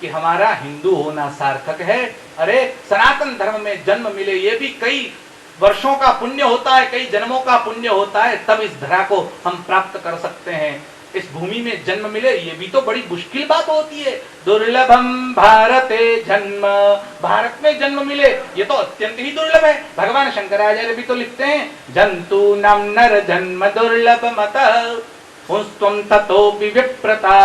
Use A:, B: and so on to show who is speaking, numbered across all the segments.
A: हमारा हिंदू होना सार्थक है। अरे सनातन धर्म में जन्म मिले ये भी कई वर्षों का पुण्य होता है, कई जन्मों का पुण्य होता है, तब इस धरा को हम प्राप्त कर सकते हैं। इस भूमि में जन्म मिले ये भी तो बड़ी मुश्किल बात होती है। दुर्लभम भारते जन्म, भारत में जन्म मिले ये तो अत्यंत ही दुर्लभ है। भगवान शंकराचार्य भी तो लिखते हैं जंतु नाम नर जन्म दुर्लभ मत पुंस्त्वं ततोपि विप्रता।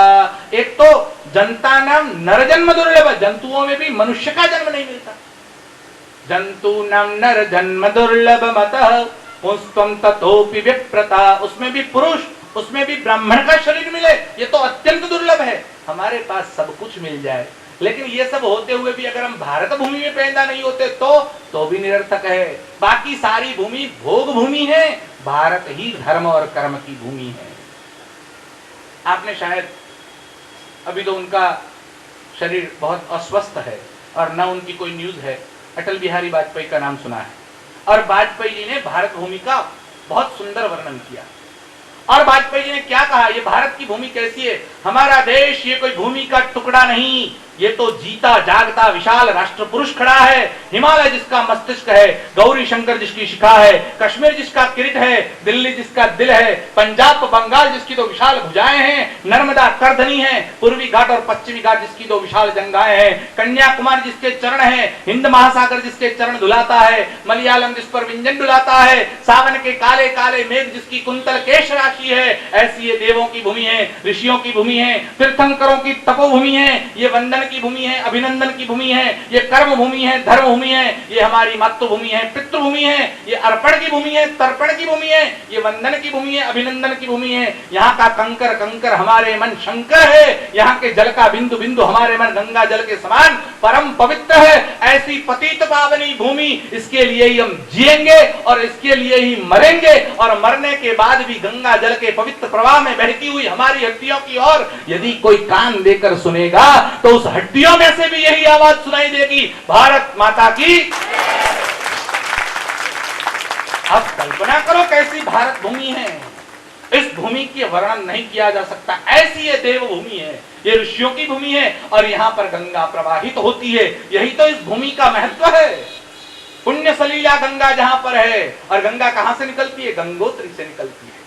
A: एक तो जनता नाम नर जन्म दुर्लभ, जंतुओं में भी मनुष्य का जन्म नहीं मिलता। जंतु नाम नर जन्म दुर्लभ मतः पुंस्त्वं ततोपि विप्रता, उसमें भी पुरुष, उसमें भी ब्राह्मण का शरीर मिले ये तो अत्यंत दुर्लभ है। हमारे पास सब कुछ मिल जाए, लेकिन ये सब होते हुए भी अगर हम भारत भूमि में पैदा नहीं होते तो भी निरर्थक है। बाकी सारी भूमि भोग भूमि है, भारत ही धर्म और कर्म की भूमि है। आपने शायद अभी तो उनका शरीर बहुत अस्वस्थ है और न उनकी कोई न्यूज है, अटल बिहारी वाजपेयी का नाम सुना है। और वाजपेयी जी ने भारत भूमि का बहुत सुंदर वर्णन किया। और वाजपेयी जी ने क्या कहा, ये भारत की भूमि कैसी है, हमारा देश ये कोई भूमि का टुकड़ा नहीं, ये तो जीता जागता विशाल राष्ट्र पुरुष खड़ा है। हिमालय जिसका मस्तिष्क है, गौरी शंकर जिसकी शिखा है, कश्मीर जिसका किरीट है, दिल्ली जिसका दिल है, पंजाब बंगाल जिसकी तो विशाल भुजाएं हैं, नर्मदा करधनी है, पूर्वी घाट और पश्चिमी घाट जिसकी तो विशाल जंगाएं हैं, कन्याकुमारी जिसके चरण है, हिंद महासागर जिसके चरण धुलाता है, मलयालम जिस पर व्यंजन डुलाता है, सावन के काले काले मेघ जिसकी कुंतल केश राशि है। ऐसी ये देवों की भूमि है, ऋषियों की भूमि है, तीर्थंकरों की तपोभूमि है, ये वंदन की भूमि है, अभिनंदन की भूमि है, ये कर्म भूमि है, धर्म भूमि है, ये हमारी मातृभूमि है, पितृभूमि है, ये अर्पण की भूमि है, तर्पण की भूमि है, ये वंदन की भूमि है, अभिनंदन की भूमि है। यहाँ का कंकर कंकर हमारे मन शंकर है, यहाँ के जल का बिंदु बिंदु हमारे मन गंगा जल के समान परम पवित्र है। ऐसी पतित पावनी भूमि, इसके लिए ही हम जिएंगे और इसके लिए ही मरेंगे, और मरने के बाद भी गंगा जल के पवित्र प्रवाह में बहती हुई हमारी हड्डियों की ओर यदि कोई कान देकर सुनेगा तो उस हड्डियों में से भी यही आवाज सुनाई देगी, भारत माता की। अब कल्पना करो कैसी भारत भूमि है, इस भूमि की वर्णन नहीं किया जा सकता। ऐसी ये देव भूमि है, ये ऋषियों की भूमि है, और यहाँ पर गंगा प्रवाहित होती है। यही तो इस भूमि का महत्व है। पुण्य सलीला गंगा जहां पर है, और गंगा कहां से निकलती है, गंगोत्री से निकलती है।